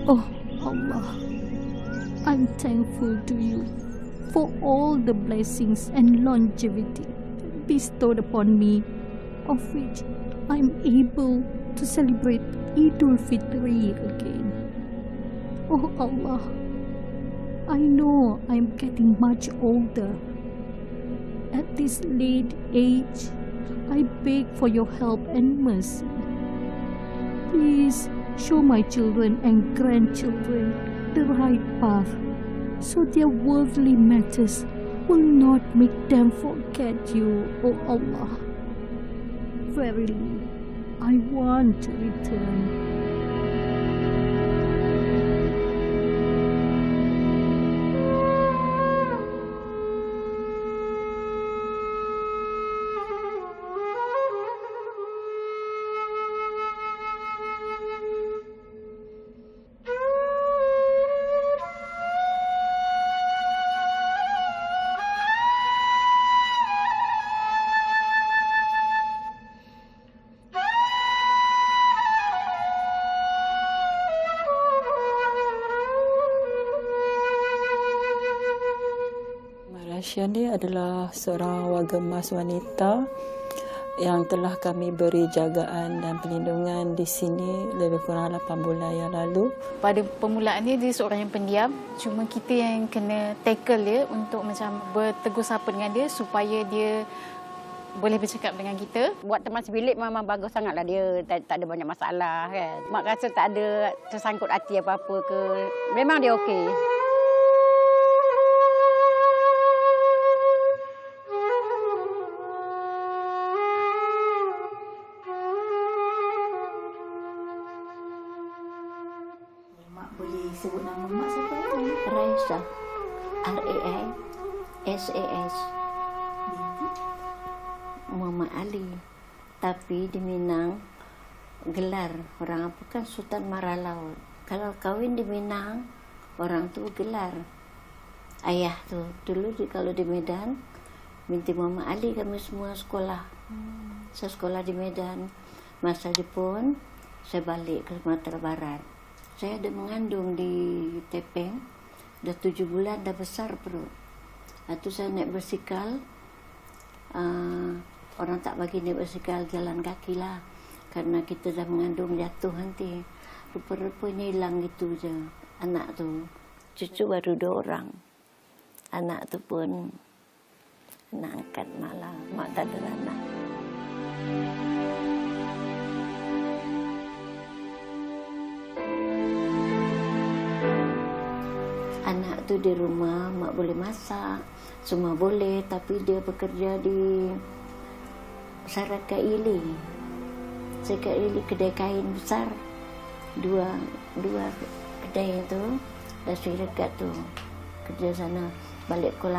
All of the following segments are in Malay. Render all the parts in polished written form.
Oh Allah, I'm thankful to you for all the blessings and longevity bestowed upon me, of which I'm able to celebrate Edulfitri again. Oh Allah, I know I'm getting much older. At this late age, I beg for your help and mercy. Please show my children and grandchildren the right path, so their worldly matters will not make them forget you, O Allah. Verily, I want to return. Dia adalah seorang warga emas wanita yang telah kami beri jagaan dan perlindungan di sini lebih kurang 8 bulan yang lalu. Pada permulaannya dia seorang yang pendiam, cuma kita yang kena tackle dia untuk macam bertegur sapa dengan dia supaya dia boleh bercakap dengan kita. Buat teman sebilik memang bagus sangatlah dia, tak ada banyak masalah kan. Mak rasa tak ada tersangkut hati apa-apa ke. Memang dia okey. Boleh sebut nama mak siapa? Raisa. R-A-I-S-A-S. Muhammad Ali. Tapi di Minang, gelar orang apa kan Sultan Maralau. Kalau kahwin di Minang, orang tu gelar. Ayah tu. Dulu kalau di Medan, binti Muhammad Ali kami semua sekolah. Saya sekolah di Medan. Masa Jepun, saya balik ke Sumatera Barat. Saya ada mengandung di Tepeng, dah 7 bulan, dah besar perut. Itu saya naik bersikal, orang tak bagi naik bersikal, jalan kaki lah. Karena kita dah mengandung, jatuh nanti. Rupa-rupanya hilang gitu je, anak tu. Cucu baru 2 orang. Anak tu pun anak angkat malah, mak tak ada anak. Anak tu di rumah, mak boleh masak, semua boleh, tapi dia bekerja di Syarikat Ili. Syarikat Ili kedai kain besar, dua kedai itu, dan syarikat tu kerja sana. Balik pukul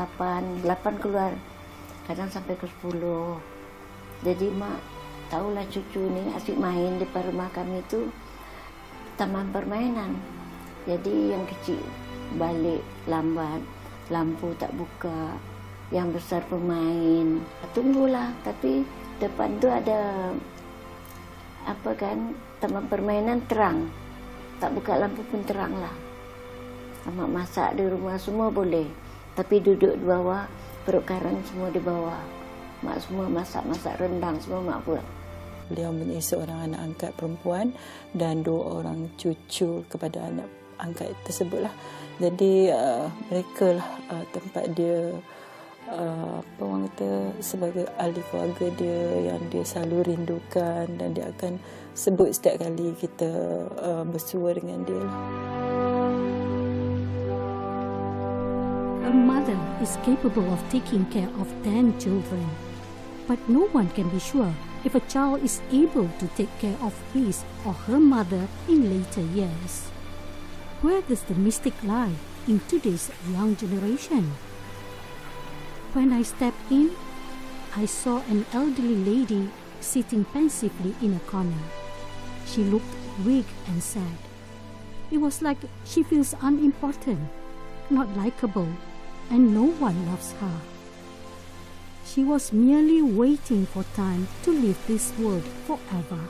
8 keluar, kadang sampai ke 10. Jadi mak tahulah cucu ni asyik main di rumah kami tu taman permainan. Jadi yang kecil balik lambat, lampu tak buka, yang besar pemain. Tunggulah, tapi depan tu ada apa kan, taman permainan terang, tak buka lampu pun terang lah. Mak masak di rumah semua boleh, tapi duduk di bawah, perut karang semua di bawah. Mak semua masak rendang, semua mak buat. Beliau mempunyai seorang anak angkat perempuan dan 2 orang cucu kepada anak angkat tersebutlah. Jadi mereka lah tempat dia, apa orang kata, sebagai ahli keluarga dia yang dia selalu rindukan, dan dia akan sebut setiap kali kita bersua dengan dia lah. A mother is capable of taking care of 10 children, but no one can be sure if a child is able to take care of his or her mother in later years. Where does the mystic lie in today's young generation? When I stepped in, I saw an elderly lady sitting pensively in a corner. She looked weak and sad. It was like she feels unimportant, not likable, and no one loves her. She was merely waiting for time to leave this world forever.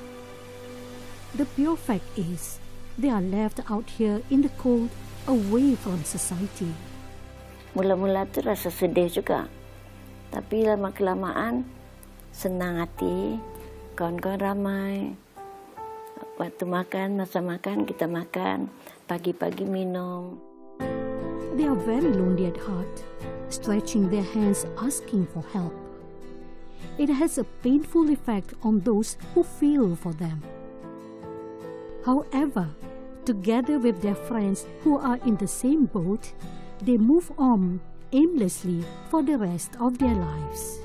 The pure fact is, They are left out here in the cold, away from society. Mula-mula tu rasa sedih juga. Tapi lama-kelamaan senang hati, kawan-kawan ramai. Waktu makan, masa makan kita makan, pagi-pagi minum. They are very lonely at heart, stretching their hands asking for help. It has a painful effect on those who feel for them. However, together with their friends who are in the same boat, they move on aimlessly for the rest of their lives.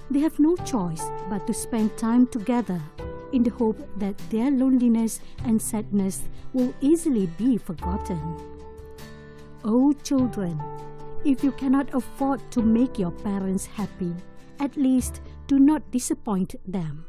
They have no choice but to spend time together in the hope that their loneliness and sadness will easily be forgotten. Oh children, if you cannot afford to make your parents happy, at least do not disappoint them.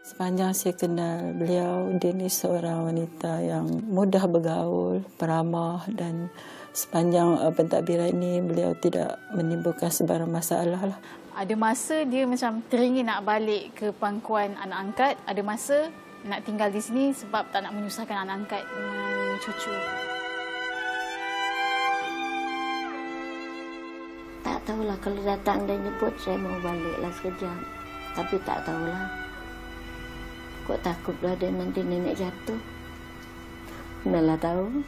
Sepanjang saya kenal beliau, dia ni seorang wanita yang mudah bergaul, peramah, dan sepanjang pentadbiran ini beliau tidak menimbulkan sebarang masalah lah. Ada masa dia macam teringin nak balik ke pangkuan anak angkat, ada masa nak tinggal di sini sebab tak nak menyusahkan anak angkat dengan cucu. Tak tahulah, kalau datang dan jemput saya mau baliklah sekejap. Tapi tak tahulah. Kok takutlah dia nanti nenek jatuh. Manalah tahu.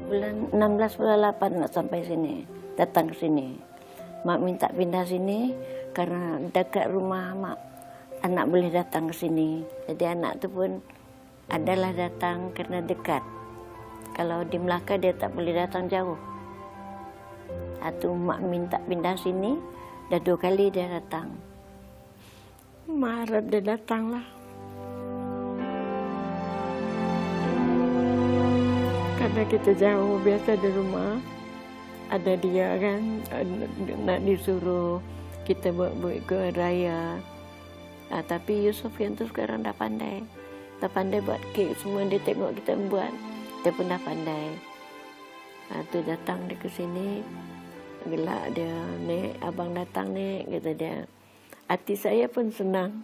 Bulan 16 bulan 8 nak sampai sini, datang ke sini. Mak minta pindah sini karena dekat rumah mak, anak boleh datang ke sini. Jadi anak tu pun adalah datang karena dekat. Kalau di Melaka dia tak boleh datang jauh. Satu mak minta pindah sini, dah 2 kali dia datang. Mak harap dia datanglah. Karena kita jauh, biasa di rumah ada dia kan, nak disuruh kita buat ke raya. Tapi Yusuf yang tu sekarang dah pandai buat kek semua. Dia tengok kita buat, dia pun dah pandai. Tu datang dia ke sini, gelak dia, "Nek, abang datang nek," kata dia. Hati saya pun senang.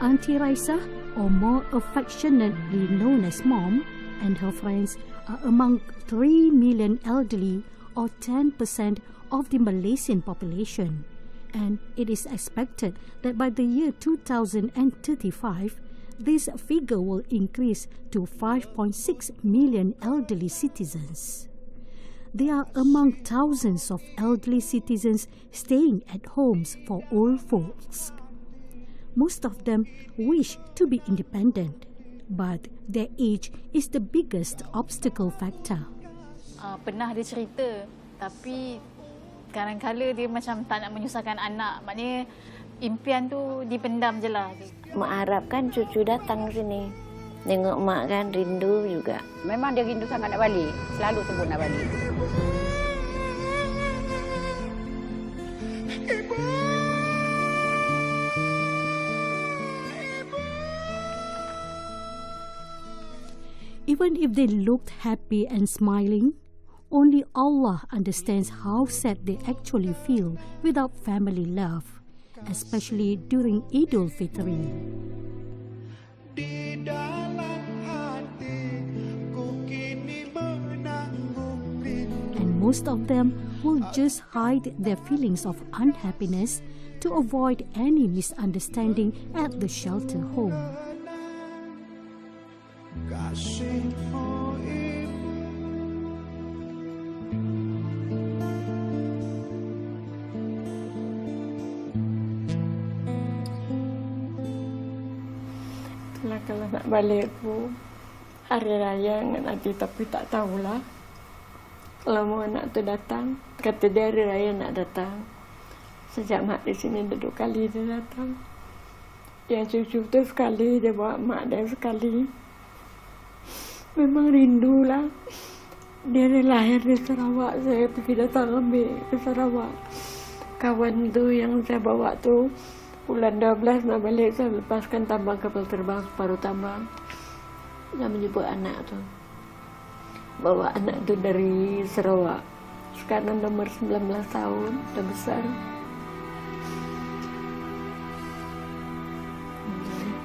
Auntie Raisa, or more affectionately known as Mom, and her friends are among 3 million elderly, or 10% of the Malaysian population. And it is expected that by the year 2035, this figure will increase to 5.6 million elderly citizens. They are among thousands of elderly citizens staying at homes for old folks. Most of them wish to be independent, but their age is the biggest obstacle factor. Pernah dia cerita, tapi kadang-kadang dia macam tak nak menyusahkan anak. Maknanya impian tu dipendam je lah. Mak harapkan cucu datang sini. Tengok mak kan rindu juga. Memang dia rindu sangat nak balik. Selalu sebut nak balik. Even if they looked happy and smiling, only Allah understands how sad they actually feel without family love, especially during Edulfitri. And most of them will just hide their feelings of unhappiness to avoid any misunderstanding at the shelter home. lah kalau nak balik tu hari raya dengan nanti, tapi tak tahulah. Kalau mau anak tu datang, kata dia hari raya nak datang. Sejak mak di sini 2 kali dia datang. Yang cucu tu sekali, dia bawa mak dia sekali. Memang rindulah. Dia lahir di Sarawak, saya pergi datang ambil ke Sarawak. Kawan tu yang saya bawa tu, bulan 12 nak balik, saya lepaskan tambang kapal terbang separuh tambang. Saya menyebut anak tu. Bawa anak tu dari Sarawak. Sekarang umur 19 tahun, dah besar.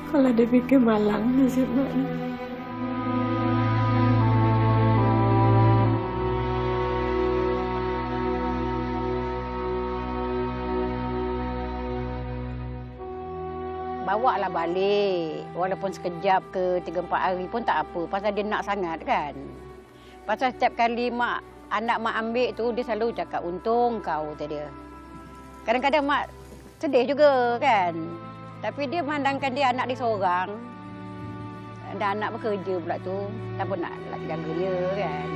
Kalau dia fikir malang, nasib mak ni. Bawa lah balik. Walaupun sekejap ke 3-4 hari pun tak apa. Pasal dia nak sangat kan. Pasal setiap kali anak mak ambil tu, dia selalu cakap, untung kau, kata dia. Kadang-kadang mak sedih juga kan. Tapi dia memandangkan dia anak dia seorang. Dan anak bekerja pula tu. Tak pun nak jaga dia kan.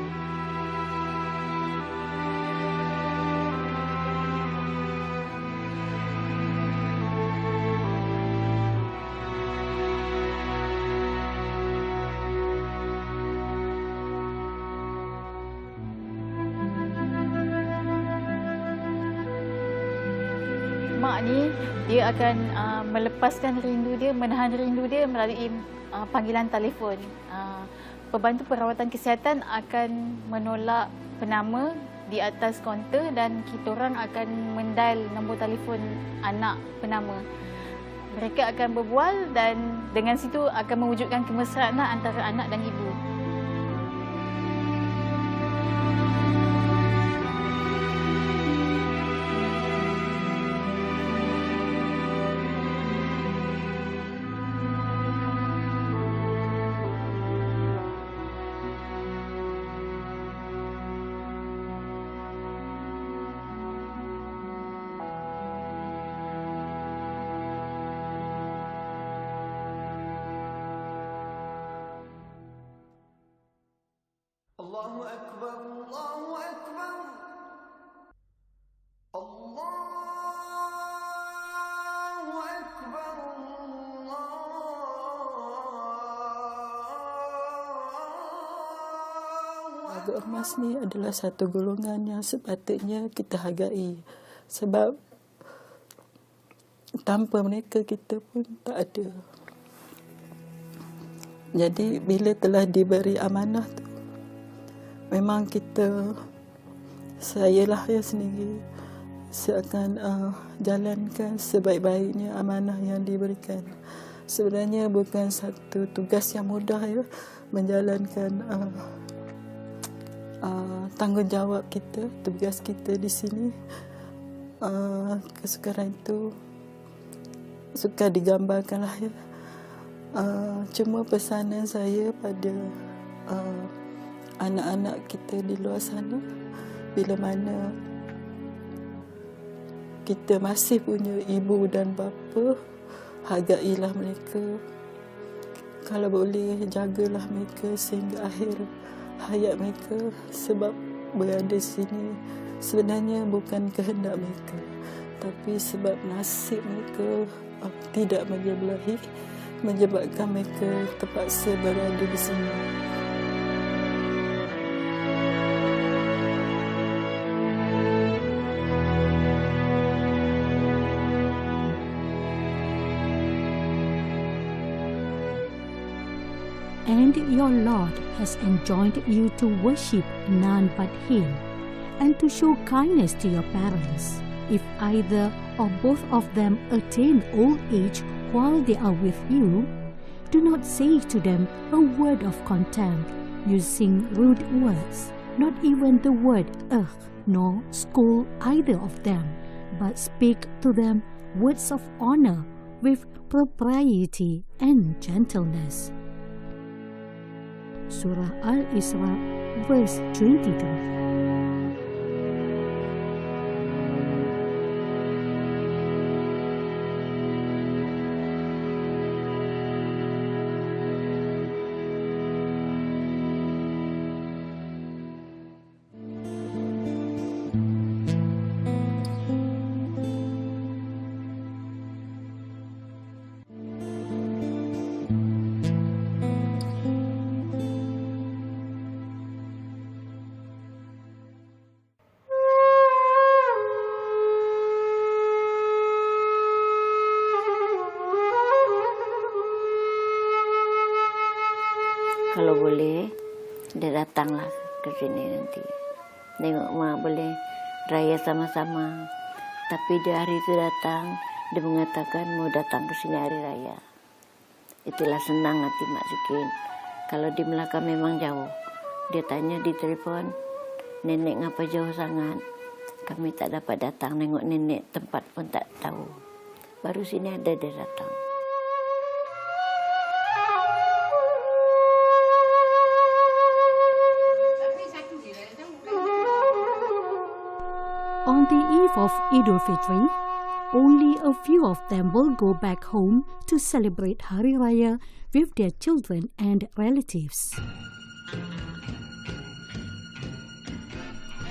Mak ni, dia akan melepaskan rindu dia, menahan rindu dia melalui panggilan telefon. Pembantu perawatan kesihatan akan menolak penama di atas kaunter dan kita orang akan mendial nombor telefon anak penama. Mereka akan berbual dan dengan situ akan mewujudkan kemesraan antara anak dan ibu. Allahu Akbar, Allahu Akbar, Allahu Akbar, Lagu emas ni adalah satu golongan yang sepatutnya kita hargai. Sebab tanpa mereka kita pun tak ada. Jadi bila telah diberi amanah tu, memang sayalah ya sendiri, saya akan jalankan sebaik-baiknya amanah yang diberikan. Sebenarnya bukan satu tugas yang mudah ya, menjalankan tanggungjawab kita, tugas kita di sini. Kesukaran itu suka digambarkanlah ya. Cuma pesanan saya pada anak-anak kita di luar sana, bila mana kita masih punya ibu dan bapa, hargailah mereka. Kalau boleh, jagalah mereka sehingga akhir hayat mereka. Sebab berada di sini sebenarnya bukan kehendak mereka, tapi sebab nasib mereka tidak menjebelahi, menyebabkan mereka terpaksa berada di sini. And your Lord has enjoined you to worship none but Him, and to show kindness to your parents. If either or both of them attain old age while they are with you, do not say to them a word of contempt, using rude words, not even the word ugh, nor scold either of them, but speak to them words of honor with propriety and gentleness. Surah Al-Isra, verse 22. Kalau boleh, dia datanglah ke sini nanti. Tengok mak boleh raya sama-sama. Tapi dia hari itu datang, dia mengatakan mau datang ke sini hari raya. Itulah senang hati mak sikit. Kalau di Melaka memang jauh. Dia tanya di telefon, nenek ngapa jauh sangat? Kami tak dapat datang nengok nenek, tempat pun tak tahu. Baru sini ada dia datang. On the eve of Edulfitri, only a few of them will go back home to celebrate Hari Raya with their children and relatives.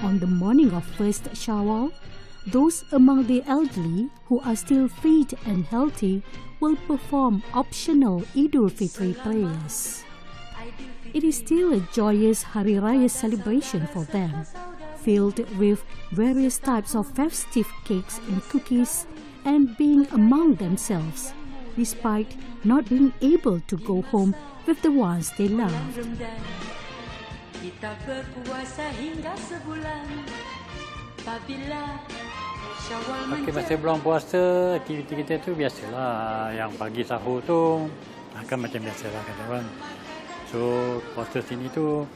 On the morning of first Shawwal, those among the elderly who are still fit and healthy will perform optional Edulfitri prayers. It is still a joyous Hari Raya celebration for them, filled with various types of festive cakes and cookies and being among themselves, despite not being able to go home with the ones they loved. Kita berpuasa hingga sebulan. Apabila Syawal Okey, masa bulan puasa, aktiviti kita tu biasalah. Yang pagi sahur tu akan macam biasalah kata orang. So, puasa sini tu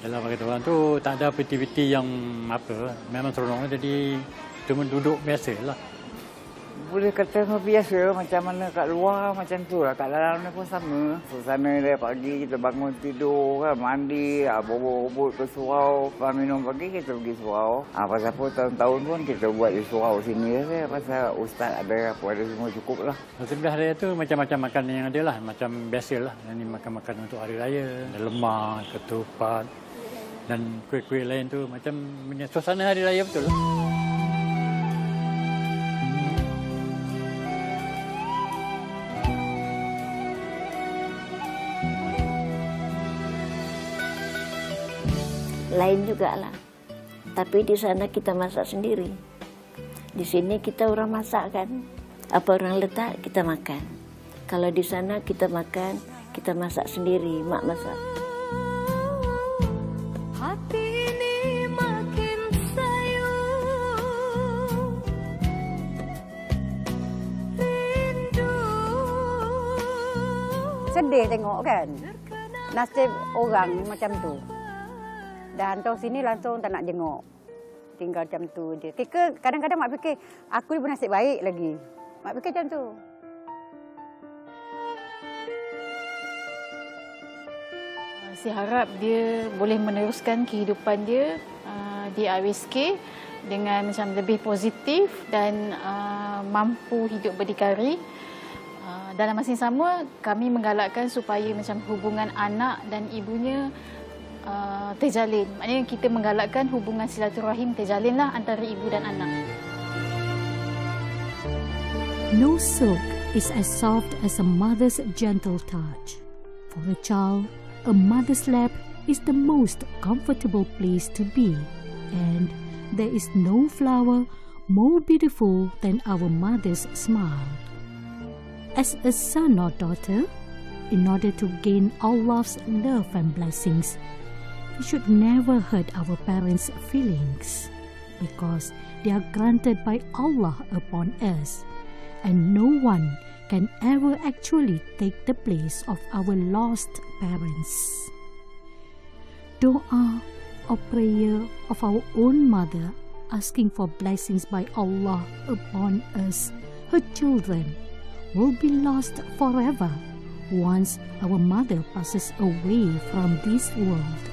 dalam kata orang tu tak ada aktiviti yang apa. Memang seronok jadi cuma duduk biasalah. Boleh kata biasa macam mana kat luar macam tu lah. Kat dalam ni pun sama. Suasana dia pagi kita bangun tidur kan, mandi, bobot-bobot ke surau, minum pagi kita pergi surau. Pasal apa tahun-tahun pun kita buat di surau sini je. Pasal ustaz ada apa ada semua cukup lah. Sebelah hari tu macam-macam makanan yang ada lah. Macam biasalah. Ini makan-makan untuk hari raya. Lemak, ketupat dan kuih-kuih lain tu. Macam suasana hari raya betul lah. Lain juga lah. Tapi di sana kita masak sendiri. Di sini kita orang masak kan. Apa orang letak, kita makan. Kalau di sana kita makan, kita masak sendiri, mak masak. hati ini makin sayu. Rindu. Sedih tengok kan. Nasib orang macam tu. Dan hantar sini langsung tak nak jenguk. Tinggal macam tu je. Kadang-kadang mak fikir, aku ni bernasib baik lagi. Mak fikir macam tu. Saya harap dia boleh meneruskan kehidupan dia di RSK dengan macam lebih positif dan mampu hidup berdikari. Dalam masa yang sama, kami menggalakkan supaya macam hubungan anak dan ibunya terjalin. Maknanya kita menggalakkan hubungan silaturahim terjalinlah antara ibu dan anak. No silk is as soft as a mother's gentle touch. For a child, a mother's lap is the most comfortable place to be. And there is no flower more beautiful than our mother's smile. As a son or daughter, in order to gain Allah's love and blessings, we should never hurt our parents' feelings, because they are granted by Allah upon us, and no one can ever actually take the place of our lost parents. Doa or prayer of our own mother asking for blessings by Allah upon us, her children, will be lost forever once our mother passes away from this world.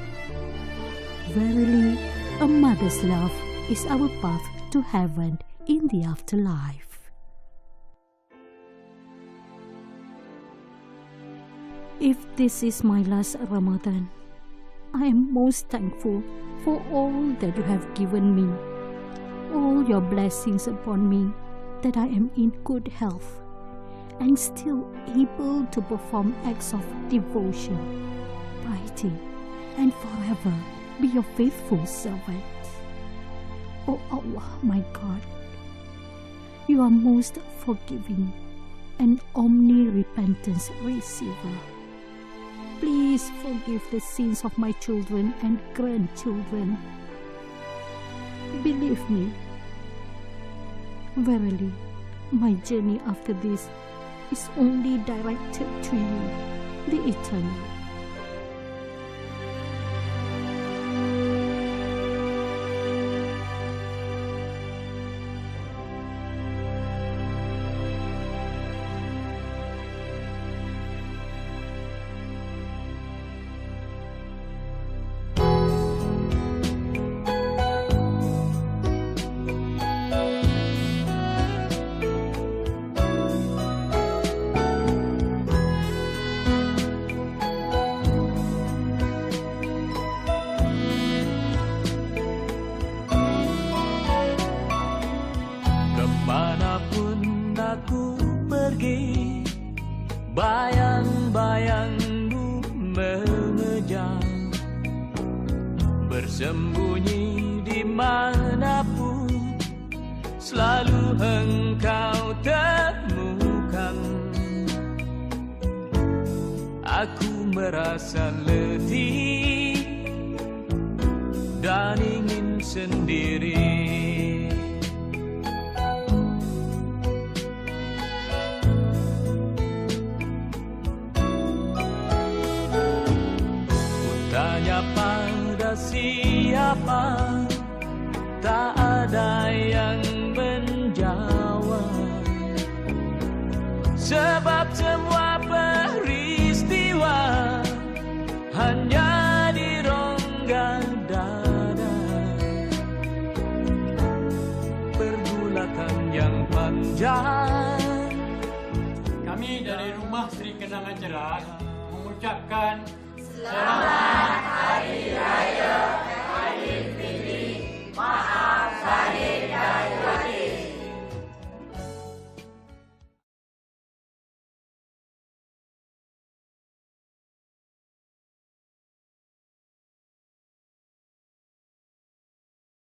Verily, a mother's love is our path to heaven in the afterlife. If this is my last Ramadan, I am most thankful for all that you have given me, all your blessings upon me, that I am in good health and still able to perform acts of devotion, piety, and forever be your faithful servant. O Allah, my God, you are most forgiving and omni-repentance receiver. Please forgive the sins of my children and grandchildren. Believe me, verily, my journey after this is only directed to you, the Eternal. Kemanapun aku pergi, bayang-bayangmu mengejar. Bersembunyi di manapun, selalu engkau temukan. Aku merasa letih dan ingin sendiri. Tanya pada siapa, tak ada yang menjawab. Sebab semua peristiwa hanya di rongga dada. Pergulatan yang panjang. Kami dari Rumah Sri Kenangan Cerah mengucapkan Selamat